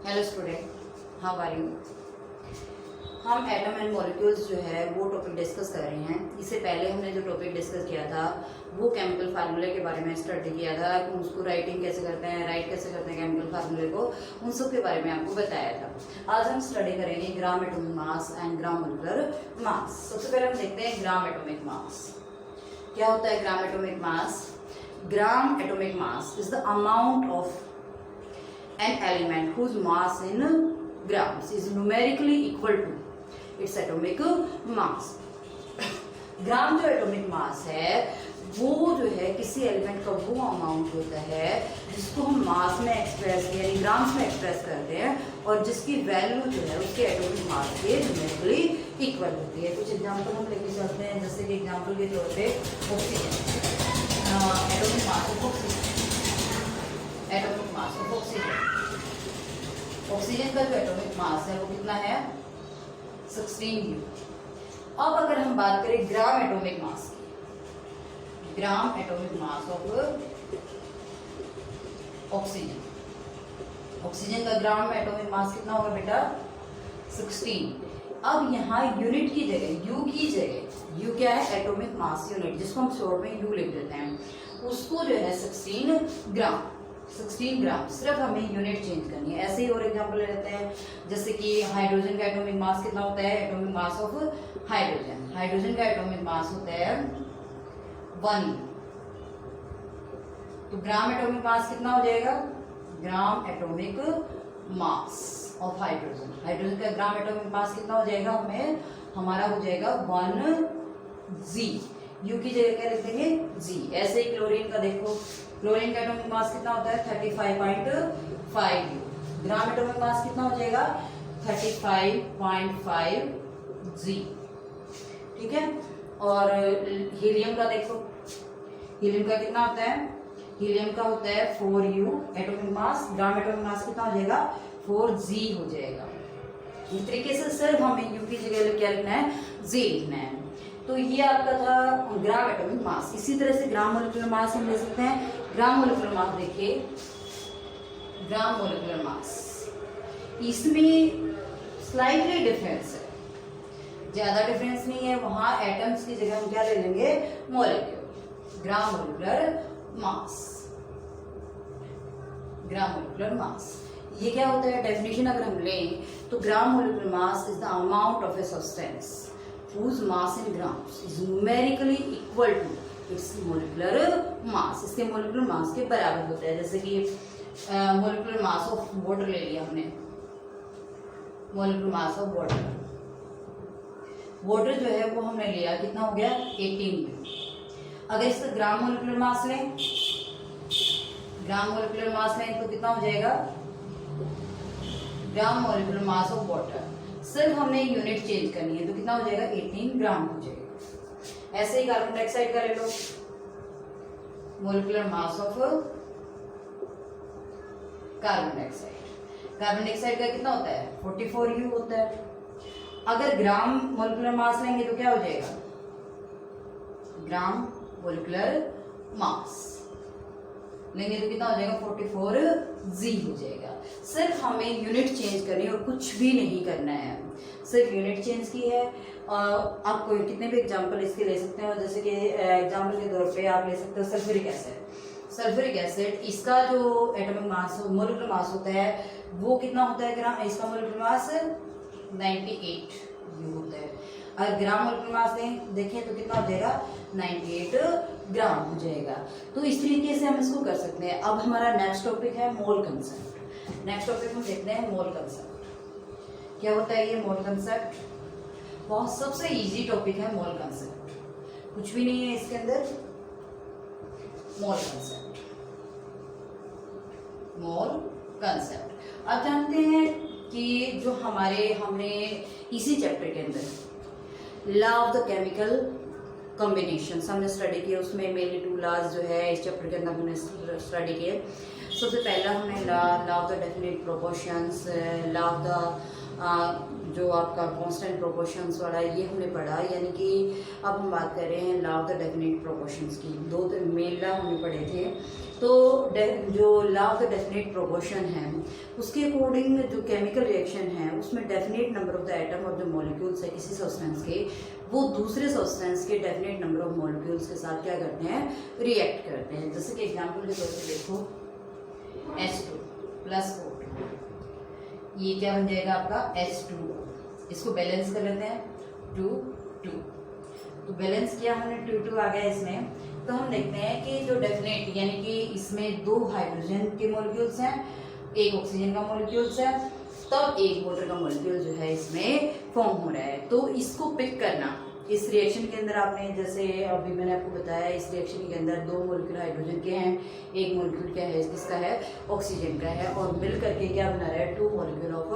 Hello student, how are you. हम atom and molecules जो है वो टॉपिक डिस्कस कर रहे हैं। इससे पहले हमने जो टॉपिक डिस्कस किया था वो केमिकल फार्मूले के बारे में स्टडी किया था कि उसको राइटिंग कैसे करते हैं, राइट कैसे करते हैं केमिकल फार्मूले को, उन सब के बारे में आपको बताया था। आज हम स्टडी करेंगे gram atomic mass and gram molecular मास। सबसे पहले हम देखते हैं ग्राम एटॉमिक मास। क्या होता है gram atomic mass? Gram atomic mass is the amount of an element whose mass in grams is numerically equal to its atomic mass. ग्राम जो atomic mass है वो जो है किसी एलिमेंट का वो अमाउंट होता है जिसको हम मास में एक्सप्रेस यानी ग्राम्स में एक्सप्रेस करते हैं और जिसकी वैल्यू जो है उसके एटॉमिक मास के न्यूमेरिकली इक्वल होती है। कुछ एग्जांपल हम लेके चलते हैं, जैसे कि एग्जांपल के तौर पे oxygen, atomic mass of oxygen, atomic mass of oxygen. Oxygen का जो एटॉमिक मास है वो कितना है? 16 U। अब अगर हम बात करें ग्राम एटॉमिक मास की, gram atomic mass of oxygen, oxygen का ग्राम एटॉमिक मास कितना होगा बेटा? 16। अब यहाँ यूनिट की जगह यू की जगह, यू क्या है? एटॉमिक मास यूनिट, जिसको हम शॉर्ट में यू लिख देते हैं, उसको जो है 16 ग्राम, 16 ग्राम। सिर्फ हमें यूनिट चेंज करनी है। ऐसे ही और एग्जांपल ले लेते हैं, जैसे कि हाइड्रोजन का एटॉमिक मास कितना होता है? Atomic mass of hydrogen, hydrogen का एटॉमिक मास होता है 1। तो ग्राम एटॉमिक मास कितना हो जाएगा? Gram atomic mass of hydrogen, hydrogen का ग्राम एटॉमिक मास कितना हो जाएगा? हमें हमारा हो जाएगा 1G। यू की जगह क्या लिख देंगे? G। ऐसे ही क्लोरीन का देखो, क्लोरीन का एटॉमिक मास कितना होता है? 35.5 U। ग्राम एटॉमिक मास कितना हो जाएगा? 35.5 G। ठीक है। और हीलियम का देखो, हीलियम का कितना होता है? हीलियम का होता है 4U atomic mass, gram atomic mass कितना हो जाएगा? 4G हो जाएगा। इस तरीके से सिर्फ हमें यू की जगह क्या लिखना है? G लिखना है। तो ये आपका था ग्राम एटॉमिक मास। इसी तरह से ग्राम मोलिकुलर मास हम ले सकते हैं। ग्राम मोलिकुलर मास देखिए, ग्राम मोलिकुलर मास, इसमें स्लाइटली डिफरेंस है, ज्यादा डिफरेंस नहीं है। वहां एटम्स की जगह हम क्या ले लेंगे? मॉलिक्यूल। ग्राम मोलिकुलर मास, ग्राम मोलिकुलर मास ये क्या होता है? डेफिनेशन अगर हम लें तो ग्राम molecular mass is the amount of a substance whose mass in grams is numerically equal to its molecular mass, इसके मोलिकुलर मास के बराबर होता है। जैसे कि मोलिकुलर मास ऑफ वाटर ले लिया हमने, molecular mass of water, water जो है वो हमने लिया, कितना हो गया? 18 U। अगर इसका ग्राम मोलिकुलर मास लें, ग्राम मोलिकुलर मास लें तो कितना हो जाएगा? ग्राम मोलिकुलर मास ऑफ वाटर, सिर्फ हमने यूनिट चेंज करनी है तो कितना हो जाएगा? 18 ग्राम हो जाएगा। ऐसे ही कार्बन डाइऑक्साइड का ले लो, molecular mass of carbon dioxide, carbon dioxide का कितना होता है? 44 U होता है। अगर ग्राम मोलिकुलर मास लेंगे तो क्या हो जाएगा? ग्राम मोलिकुलर मास लेंगे तो कितना हो जाएगा? 44G हो जाएगा। सिर्फ हमें यूनिट चेंज करनी है और कुछ भी नहीं करना है, सिर्फ यूनिट चेंज की है। आप कोई कितने भी एग्जांपल इसके ले सकते हो, जैसे कि एग्जांपल के तौर पे आप ले सकते हो सल्फ्यूरिक एसिड। सल्फ्यूरिक एसिड, इसका जो एटॉमिक मास मोलिकुलर मास होता है वो कितना होता है? ग्राम, इसका मोलिकुलर मास 98 U होता है। अगर ग्राम मोलिकुलर मास देखें तो कितना हो जाएगा? 98 ग्राम हो जाएगा। तो इस तरीके से हम इसको कर सकते हैं। अब हमारा नेक्स्ट टॉपिक है मोल कंसेप्ट। नेक्स्ट टॉपिक हम देखते हैं मोल कंसेप्ट। क्या होता है ये मोल कंसेप्ट? बहुत सबसे इजी टॉपिक है मोल कंसेप्ट, कुछ भी नहीं है इसके अंदर। मोल कंसेप्ट, मोल कंसेप्ट अब जानते हैं कि जो हमने इसी चैप्टर के अंदर law of the chemical combination हमने स्टडी किया, उसमें मेनली 2 लॉज जो है इस चैप्टर के अंदर हमने स्टडी किए। सबसे पहला हमने law of the definite proportions, law of the जो आपका कांस्टेंट प्रोपोर्शंस वाला ये हमने पढ़ा, यानी कि अब हम बात कर रहे हैं law of the definite proportions की। दो मेन लॉ हमने पढ़े थे, तो जो law of the definite proportion है उसके अकॉर्डिंग जो केमिकल रिएक्शन है उसमें definite number of the atom और जो मॉलिक्यूल्स है किसी सब्सटेंस के, वो दूसरे सब्सटेंस के डेफिनेट नंबर ऑफ मॉलिक्यूल्स के साथ क्या करते हैं, रिएक्ट करते हैं। जैसे कि एग्जाम्पल के तौर पर देखो H2 + O2, ये क्या बन जाएगा आपका H2O। इसको बैलेंस कर लेते हैं 2 2, तो बैलेंस किया हमने 2 2 आ गया इसमें। तो हम देखते हैं कि जो डेफिनेट यानी कि इसमें 2 हाइड्रोजन के मॉलिक्यूल्स हैं, 1 ऑक्सीजन का मॉलिक्यूल्स है, तब 1 वाटर का मॉलिक्यूल जो है इसमें फॉर्म हो रहा है। तो इसको पिक करना इस रिएक्शन के अंदर, आपने जैसे अभी मैंने आपको बताया इस रिएक्शन के अंदर 2 मॉलिक्यूल हाइड्रोजन के हैं, 1 मॉलिक्यूल क्या है किसका है, ऑक्सीजन का है, और मिल करके क्या बना रहा है 2 मॉलिक्यूल ऑफ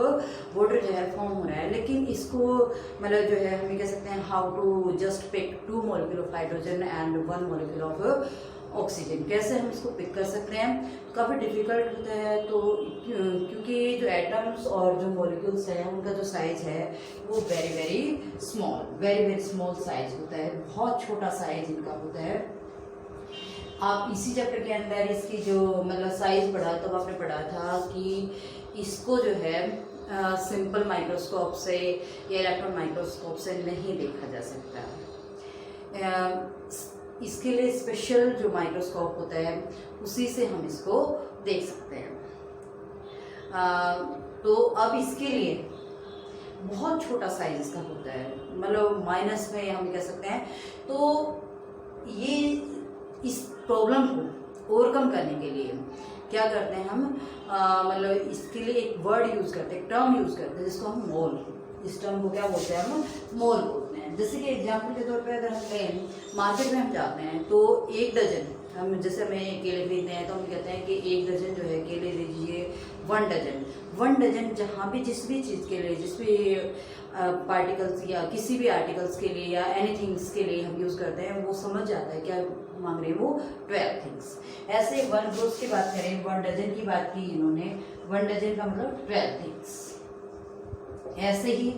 वाटर जो है फॉर्म हो रहा है। लेकिन इसको मतलब जो है हम कह सकते हैं how to just pick 2 molecule of hydrogen and 1 molecule of oxygen, कैसे हम इसको पिक कर सकते हैं, काफ़ी डिफिकल्ट होता है। तो क्योंकि जो एटम्स और जो मॉलिक्यूल्स हैं उनका जो साइज है वो वेरी वेरी स्मॉल साइज होता है, बहुत छोटा साइज इनका होता है। आप इसी चैप्टर के अंदर इसकी जो मतलब साइज पढ़ा तब आपने पढ़ा था कि इसको जो है सिंपल माइक्रोस्कोप से या इलेक्ट्रॉन माइक्रोस्कोप से नहीं देखा जा सकता। इसके लिए स्पेशल जो माइक्रोस्कोप होता है उसी से हम इसको देख सकते हैं। तो अब इसके लिए बहुत छोटा साइज इसका होता है, मतलब माइनस में हम कह सकते हैं। तो ये इस प्रॉब्लम को ओवरकम करने के लिए क्या करते हैं हम, मतलब इसके लिए एक वर्ड यूज करते हैं, टर्म यूज करते हैं जिसको हम मोल, इस टर्म को क्या बोलते हैं हम, मोल बोलते हैं। जैसे कि एग्जाम्पल के तौर पे अगर हम कहें मार्केट में हम जाते हैं तो 1 डजन, हम जैसे हमें केले खरीदते हैं तो हम कहते हैं कि 1 डजन जो है केले दीजिए 1 डजन। 1 डजन जहाँ भी जिस भी चीज़ के लिए, जिस भी पार्टिकल्स या किसी भी आर्टिकल्स के लिए या एनीथिंग्स के लिए हम यूज़ करते हैं वो समझ जाता है क्या मांग रहे हैं वो 12 थिंग्स। ऐसे 1 ग्रोस की बात करें, 1 डजन की बात की इन्होंने, 1 डजन का मतलब 12 थिंग्स। ऐसे ही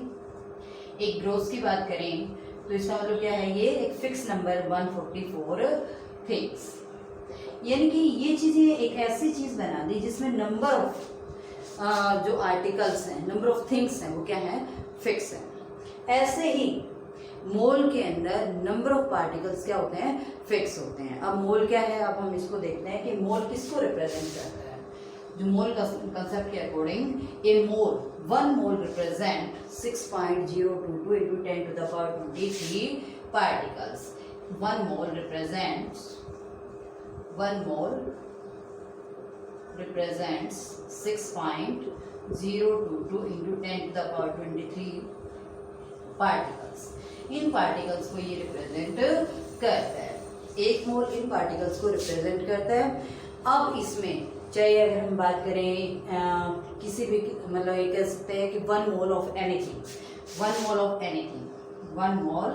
एक ग्रोस की बात करें तो इसका मतलब क्या है, ये एक फिक्स नंबर 144 थिंग्स। यानी कि ये चीजें एक ऐसी चीज बना दी जिसमें नंबर ऑफ जो आर्टिकल्स हैं, नंबर ऑफ थिंग्स हैं वो क्या है, फिक्स है। ऐसे ही मोल के अंदर नंबर ऑफ पार्टिकल्स क्या होते हैं, फिक्स होते हैं। अब मोल क्या है, अब हम इसको देखते हैं कि मोल किसको रिप्रेजेंट करता है। जो मोल का कंसेप्ट के according A mole, 1 mole represent 6.022 into 10 to the power 23 particles. 1 mole represents 6.022 into 10 to the power 23 particles. In particles को ये रिप्रेजेंट करता है, 1 मोल इन पार्टिकल्स को रिप्रेजेंट करता है। अब इसमें चाहे अगर हम बात करें किसी भी, मतलब ये कह सकते हैं कि 1 mole of anything, 1 mole of anything, 1 mole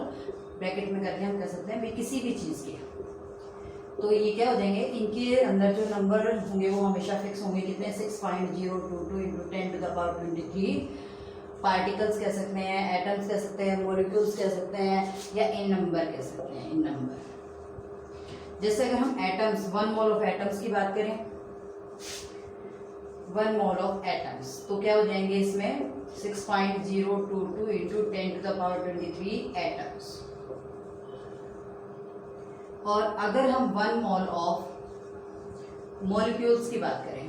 bracket में करके हम कह सकते हैं किसी भी चीज़ के। तो ये क्या हो जाएंगे, इनके अंदर जो नंबर होंगे वो हमेशा फिक्स होंगे, कितने, 6.022 into 10 to the power 23 particles कह सकते हैं, एटम्स कह सकते हैं, मॉलिक्यूल्स कह सकते हैं, या इन नंबर कह सकते हैं, इन नंबर। जैसे अगर हम एटम्स, 1 मोल ऑफ एटम्स की बात करें, 1 मोल ऑफ एटम्स तो क्या हो जाएंगे इसमें 6.022 into 10 to the power 23 atoms. और अगर हम 1 मोल ऑफ मॉलिक्यूल्स की बात करें,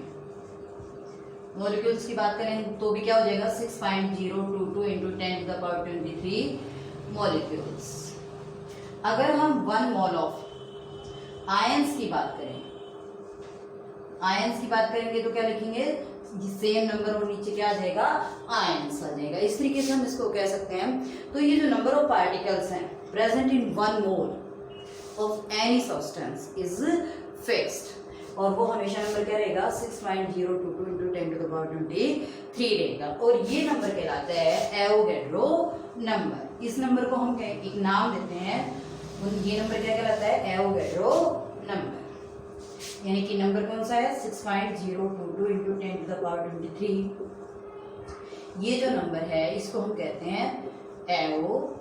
मॉलिक्यूल्स की बात करें तो भी क्या हो जाएगा 6.022 into 10 to the power 23 molecules. अगर हम 1 मोल ऑफ आयंस की बात करें, आयंस की बात करेंगे तो क्या लिखेंगे, सेम नंबर और नीचे क्या आ जाएगा, आयंस आ जाएगा। इस तरीके से हम इसको कह सकते हैं। तो ये जो नंबर ऑफ पार्टिकल्स हैं present in 1 mole of any substance is fixed, और वो हमेशा नंबर क्या रहेगा 6.022 into 10 to the power 23 रहेगा। और ये नंबर कहलाता है एवोगैड्रो नंबर। इस नंबर को हम एक नाम देते हैं, ये नंबर क्या कहलाता है, एवोगैड्रो नंबर। यानी कि नंबर कौन सा है 6.022 into 10 to the power 23। ये जो नंबर है इसको हम कहते हैं एवोगैड्रो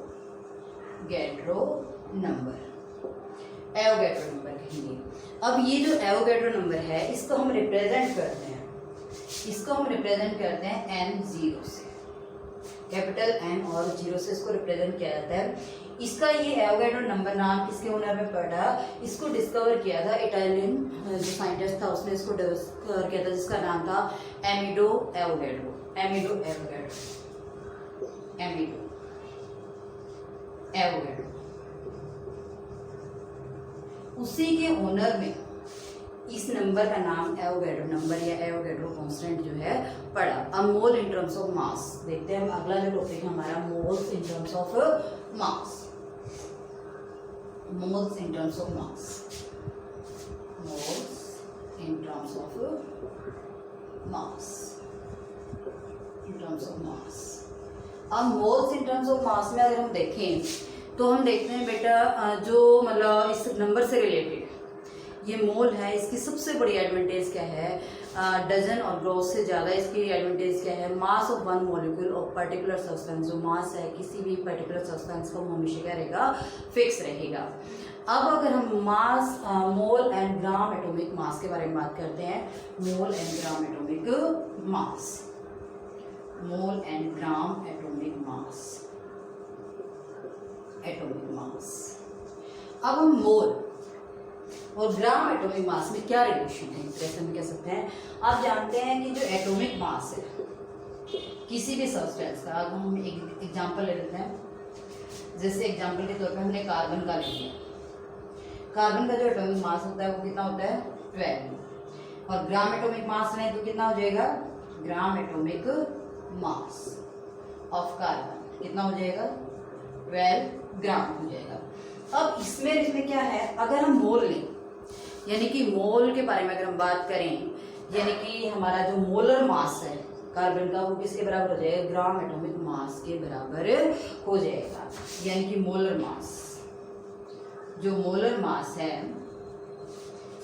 नंबर, एवोगैड्रो नंबर कहेंगे। अब ये जो एवोगैड्रो नंबर है इसको हम रिप्रेजेंट करते हैं, इसको हम रिप्रेजेंट करते हैं n0 से, कैपिटल N और 0 से इसको रिप्रेजेंट किया जाता है। इसका ये एवोगैड्रो नंबर नाम किसके ओनर में पड़ा, इसको डिस्कवर किया था इटालियन जो साइंटिस्ट था उसने इसको डिस्कवर किया था, जिसका नाम था एमिडो एवोगैड्रो, एमिडो एवोगैड्रो, एमिडो एवोगैड्रो। उसी के ओनर में इस नंबर का नाम एवोगैड्रो नंबर या एवोगैड्रो कांस्टेंट जो है पड़ा। अब मोल इन टर्म्स ऑफ मास देखते हैं, अगला जो टॉपिक है हमारा moles in terms of mass, moles in terms of mass, moles in terms of mass, in terms of mass. अब moles in terms of mass में अगर हम देखें तो हम देखते हैं बेटा जो मतलब इस नंबर से रिलेटेड ये मोल है, इसकी सबसे बड़ी एडवांटेज क्या है, डजन और ग्रोथ से ज़्यादा इसकी एडवांटेज क्या है, mass of one molecule of particular substance, जो मास है किसी भी पर्टिकुलर सब्सटेंस का वो हमेशा क्या रहेगा, फिक्स रहेगा। अब अगर हम मास mole and gram atomic mass के बारे में बात करते हैं, मोल and gram atomic mass, mole and gram atomic mass, atomic mass. अब हम मोल और ग्राम एटॉमिक मास में क्या रिलेशन है, इस तरह से हम कह सकते हैं। आप जानते हैं कि जो एटॉमिक मास है किसी भी सब्सटेंस का, अब हम एक एग्जांपल ले लेते हैं, जैसे एग्जांपल के तौर पे हमने कार्बन का ले लिया, कार्बन का जो एटॉमिक मास होता है वो कितना होता है 12, और ग्राम एटॉमिक मास लें तो कितना हो जाएगा, gram atomic mass of carbon कितना हो जाएगा 12 ग्राम हो जाएगा। अब इसमें क्या है, अगर हम मोल लें यानी कि मोल के बारे में अगर हम बात करें, यानी कि हमारा जो मोलर मास है कार्बन का वो किसके बराबर हो जाएगा, ग्राम एटॉमिक मास के बराबर हो जाएगा। यानी कि मोलर मास, जो मोलर मास है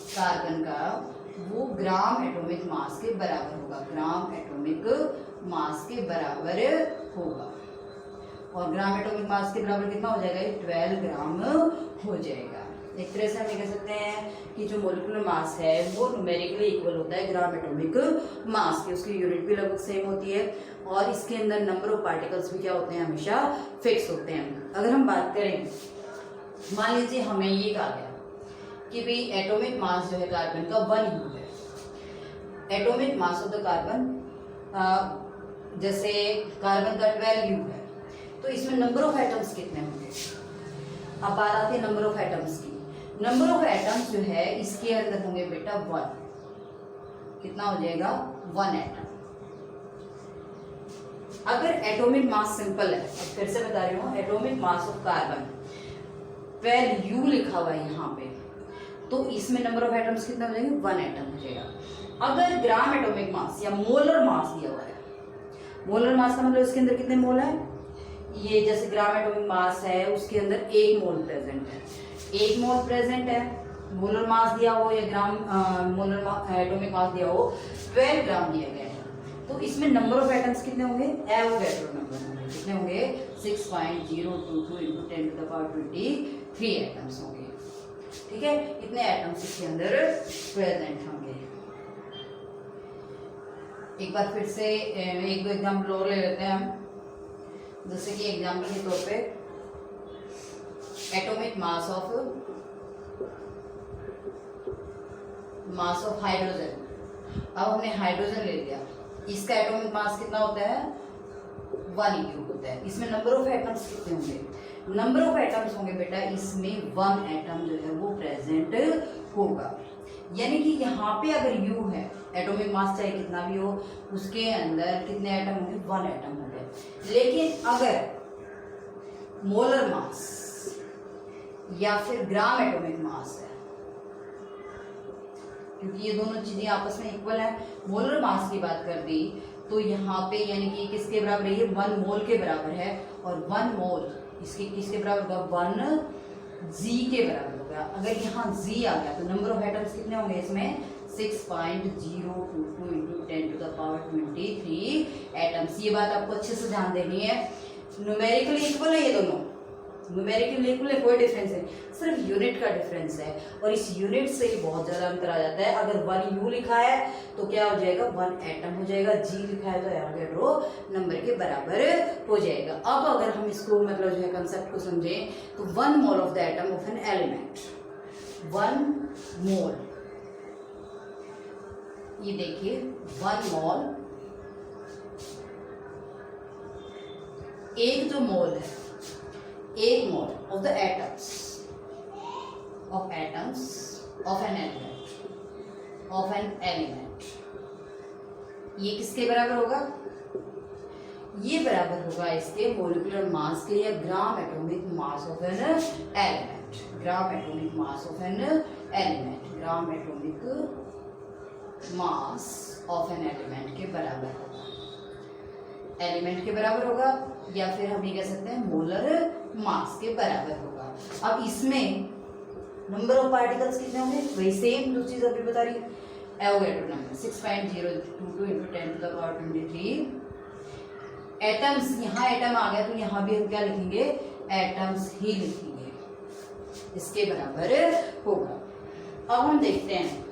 कार्बन का वो ग्राम एटॉमिक मास के बराबर होगा, ग्राम एटॉमिक मास के बराबर होगा। और ग्राम एटॉमिक मास के बराबर कितना हो जाएगा, 12 ग्राम हो जाएगा। एक तरह से हम ये कह सकते हैं कि जो मोलिकुलर मास है वो न्यूमेरिकली इक्वल होता है ग्राम एटॉमिक मास के, उसकी यूनिट भी लगभग सेम होती है, और इसके अंदर नंबर ऑफ पार्टिकल्स भी क्या होते हैं, हमेशा फिक्स होते हैं। अगर हम बात करें, मान लीजिए हमें ये कहा गया कि भाई एटॉमिक मास जो है कार्बन का 1 U है, atomic mass of the carbon जैसे कार्बन का 12 U है, तो इसमें नंबर ऑफ एटम्स कितने होंगे। अब बात आती है नंबर ऑफ एटम्स की, नंबर ऑफ एटम्स जो है इसके अंदर होंगे बेटा 1, कितना हो जाएगा 1 एटम। अगर एटॉमिक मास सिंपल है, अब फिर से बता रही हूँ, atomic mass of carbon 12 U लिखा हुआ है यहाँ पे, तो इसमें नंबर ऑफ एटम्स कितना हो जाएंगे, 1 एटम हो जाएगा। अगर ग्राम एटॉमिक मास या मोलर मास दिया हुआ है, मोलर मास का मतलब इसके अंदर कितने मोल है, ये जैसे ग्राम एटॉमिक मास है उसके अंदर 1 मोल प्रेजेंट है, 1 मोल प्रेजेंट है, मोलर मास दिया हो या ग्राम मोलर एटॉमिक मास दिया हो 12 ग्राम दिया गया है, तो इसमें नंबर ऑफ एटम्स कितने होंगे, एवोगैड्रो नंबर होंगे, कितने होंगे 6.022 × 10⁻23 एटम्स होंगे। ठीक है, इतने एटम्स इसके अंदर प्रेजेंट होंगे। एक बार फिर से एक दो एग्जाम्पल और ले लेते हैं हम, जैसे कि एग्जाम्पल के तौर पे एटॉमिक मास ऑफ हाइड्रोजन। अब हमने हाइड्रोजन ले लिया, इसका एटॉमिक मास कितना होता है 1 U होता है। इसमें नंबर ऑफ एटम्स कितने होंगे, नंबर ऑफ एटम्स होंगे बेटा इसमें 1 एटम जो है वो प्रेजेंट होगा। यानी कि यहाँ पे अगर U है, एटॉमिक मास चाहे कितना भी हो, उसके अंदर कितने एटम होंगे 1 एटम होंगे। लेकिन अगर मोलर मास या फिर ग्राम एटॉमिक मास है, क्योंकि ये दोनों चीजें आपस में इक्वल है, मोलर मास की बात कर दी तो यहाँ पे यानी कि किसके बराबर है, ये 1 मोल के बराबर है, और 1 मोल इसके किसके बराबर होगा, 1 G के बराबर होगा। अगर यहाँ G आ गया तो नंबर ऑफ एटम्स कितने होंगे इसमें 6.022 इंटू 10⁻23 एटम्स। ये बात आपको अच्छे से ध्यान देनी है। न्यूमेरिकली इक्वल है ये दोनों, न्यूमेरिकली इक्वल है, कोई डिफरेंस नहीं, सिर्फ यूनिट का डिफरेंस है। और इस यूनिट से ही बहुत ज्यादा अंतर आ जाता है। अगर 1 U लिखा है तो क्या हो जाएगा, 1 एटम हो जाएगा। G लिखा है तो एवोगैड्रो नंबर के बराबर हो जाएगा। अब अगर हम इसको मतलब जो है कंसेप्ट को समझें तो 1 mole of the atom of an element, 1 मोल, ये देखिए 1 मोल, एक जो मोल है, एक mole of the atoms of an element, ये किसके बराबर होगा, ये बराबर होगा इसके मोलिकुलर मास के या gram atomic mass of an element, gram atomic mass of an element, gram atomic mass of an element के बराबर होगा, एलिमेंट के बराबर होगा, या फिर हम ये कह सकते हैं मोलर मास के बराबर होगा। अब इसमें नंबर ऑफ पार्टिकल्स कितने होंगे, वही सेम जो चीज अभी बता रही है, एवोगैड्रो नंबर 6.022 इंटू 10⁻23 एटम्स, यहाँ एटम आ गया तो यहाँ भी हम क्या लिखेंगे, एटम्स ही लिखेंगे, इसके बराबर होगा। अब हम देखते हैं,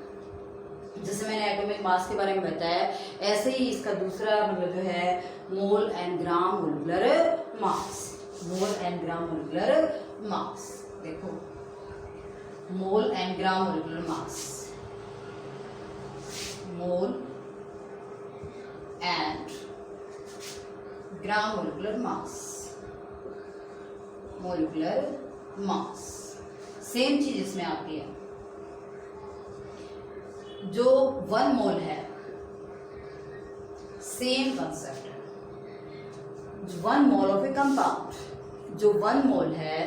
जैसे मैंने एटॉमिक मास के बारे में बताया, ऐसे ही इसका दूसरा मतलब जो है mole and gram molecular mass, mole and gram molecular mass. देखो mole and gram molecular mass, mole and gram molecular mass, molecular mass same चीज इसमें आती है। जो 1 मोल है, सेम कंसेप्ट है, 1 मोल ऑफ ए कंपाउंड, जो 1 मोल है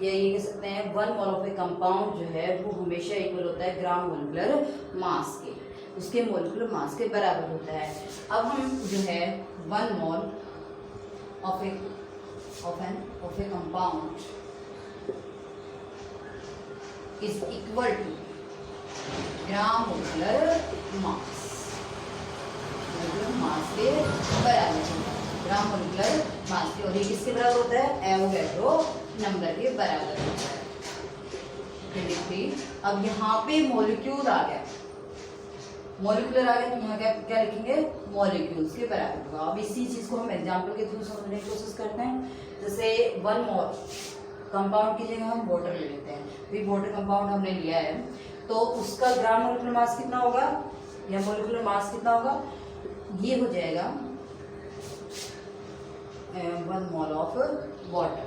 या ये कह सकते हैं 1 मोल ऑफ ए कंपाउंड जो है वो हमेशा इक्वल होता है ग्राम मोलिकुलर मास के, उसके मोलिकुलर मास के बराबर होता है। अब हम जो है 1 mole of a compound is equal to gram molecular mass, mass के बराबर होता है, ग्राम मोलिकुलर मास के, और ये किसके बराबर होता है, एवोगैड्रो नंबर के बराबर होता है 23। अब यहाँ पे मॉलिक्यूल आ गया, मॉलिक्यूलर आ गया तो यहाँ क्या क्या लिखेंगे, मॉलिक्यूल्स के बराबर होगा। अब इसी चीज को हम एग्जांपल के थ्रू समझने की कोशिश करते हैं। जैसे 1 मोल कंपाउंड की जगह हम वाटर ले लेते हैं, भी वाटर कंपाउंड हमने लिया है तो उसका ग्राम मोलिकुलर मास कितना होगा या मोलिकुलर मास कितना होगा, ये हो जाएगा 1 मोल ऑफ वाटर,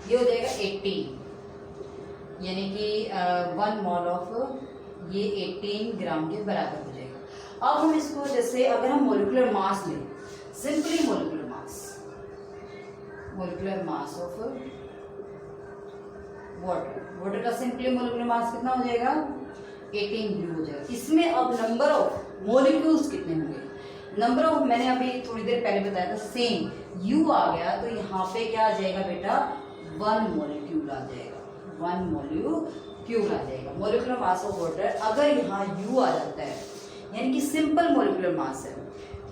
ये हो जाएगा 18, यानी कि 1 मोल ऑफ ये 18 ग्राम के बराबर हो जाएगा। अब हम इसको जैसे अगर हम मोलिकुलर मास लें, simply molecular mass of water का सिंपली मोलिकुलर मास कितना हो जाएगा, 18 U हो जाएगा। इसमें अब नंबर ऑफ मोलिक्यूल्स कितने होंगे, नंबर ऑफ मैंने अभी थोड़ी देर पहले बताया था, सेम U आ गया तो यहाँ पे क्या आ जाएगा बेटा, 1 मोलिक्यूल आ जाएगा, 1 मोलिक्यूल आ जाएगा। मोलिकुलर मास ऑफ वाटर अगर यहाँ U आ जाता है यानी कि सिंपल मोलिकुलर मास है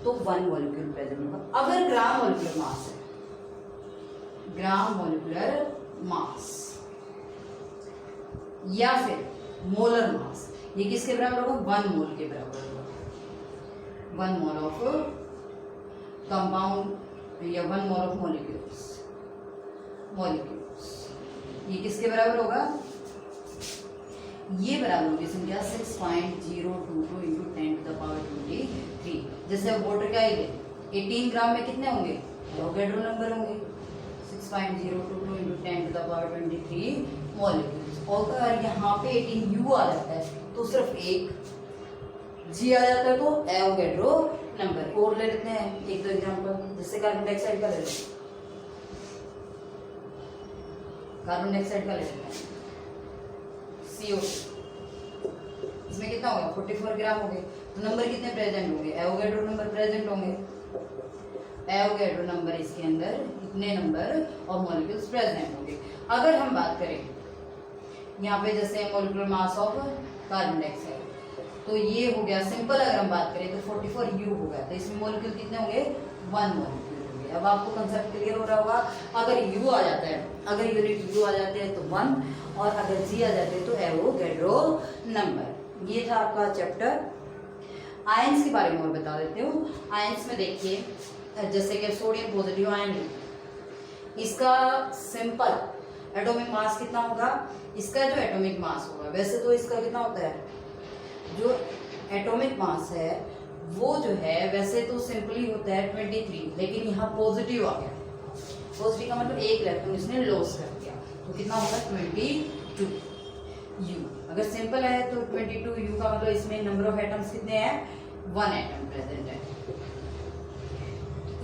तो 1 मोलिक्यूल प्रेजेंट होगा। अगर ग्राम मोलिकुलर मास है, ग्राम मोलिकुलर मास या फिर मोलर मास, ये किसके बराबर होगा, 1 मोल के बराबर होगा, 1 मोल ऑफ कंपाउंड या 1 मोल ऑफ मॉलिक्यूल्स, ये किसके बराबर होगा, ये बराबर होगी संख्या 6.022 इंटू 10⁻23। जैसे अब वाटर क्या है, 18 ग्राम में कितने होंगे, एवोगैड्रो नंबर होंगे, 6.022 इंटू 10⁻23 मॉलिक्यूल्स। और अगर यहाँ पे 18 U आ जाता है तो सिर्फ एक G आ जाता है तो एवोगैड्रो नंबर। और ले लेते हैं एक दो एग्जांपल, जैसे कार्बन डाइऑक्साइड का ले लेते हैं, कार्बन डाइऑक्साइड का ले लेते हैं CO2, इसमें कितना होगा 44 ग्राम हो गए, तो नंबर कितने प्रेजेंट होंगे, एवोगैड्रो नंबर प्रेजेंट होंगे, एवोगैड्रो नंबर इसके अंदर इतने नंबर और मॉलिक्यूल्स प्रेजेंट होंगे। अगर हम बात करें यहाँ पे जैसे molecular mass of carbon dioxide, तो तो ये हो गया सिंपल। अगर हम बात करें तो 44U हो गया, तो इसमें मॉलिक्यूल कितने होंगे, 1 मॉलिक्यूल हो गया। अब आपको कंसेप्ट क्लियर हो रहा होगा। अगर U आ जाता है, अगर यूनिट U आ जाते हैं तो 1, और अगर G आ जाते हैं तो एवोगैड्रो नंबर। ये था आपका चैप्टर। आयंस के बारे में और बता देते हूँ। आयंस में देखिए, जैसे कि सोडियम पॉजिटिव आयन, इसका सिंपल एटॉमिक मास कितना होगा, इसका जो एटॉमिक मास होगा, वैसे तो इसका कितना होता है, जो एटॉमिक मास है वो जो है वैसे तो सिंपली होता है 23, लेकिन यहाँ पॉजिटिव आ गया। पॉजिटिव का मतलब एक इलेक्ट्रॉन इसने लॉस कर दिया, तो कितना होगा 22U। अगर सिंपल है तो 22U का मतलब इसमें नंबर ऑफ एटम्स कितने हैं, 1 एटम प्रेजेंट है,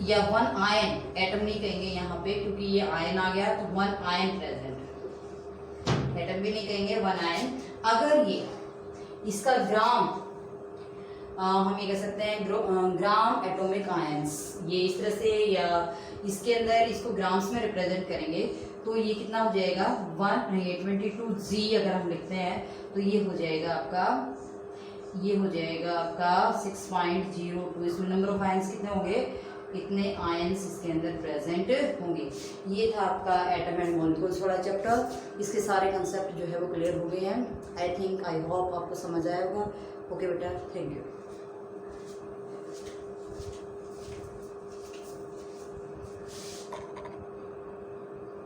या 1 आयन। एटम नहीं कहेंगे यहाँ पे क्योंकि ये आयन आ गया, तो 1 आयन प्रेजेंट है, एटम भी नहीं कहेंगे, 1 आयन। अगर ये इसका ग्राम, हम ये कह सकते हैं ग्राम एटॉमिक आयंस, ये इस तरह से, या इसके अंदर इसको ग्राम्स में रिप्रेजेंट करेंगे, तो ये कितना हो जाएगा 22G। अगर हम लिखते हैं तो ये हो जाएगा आपका 6.02। इसमें नंबर ऑफ आयंस कितने होंगे, इतने आयंस इसके अंदर प्रेजेंट होंगे। ये था आपका एटम एंड मॉलिक्यूल्स वाला चैप्टर। इसके सारे कंसेप्ट जो है वो क्लियर हो गए हैं। आई थिंक, आई होप आपको समझ आया होगा। ओके बेटा, थैंक यू।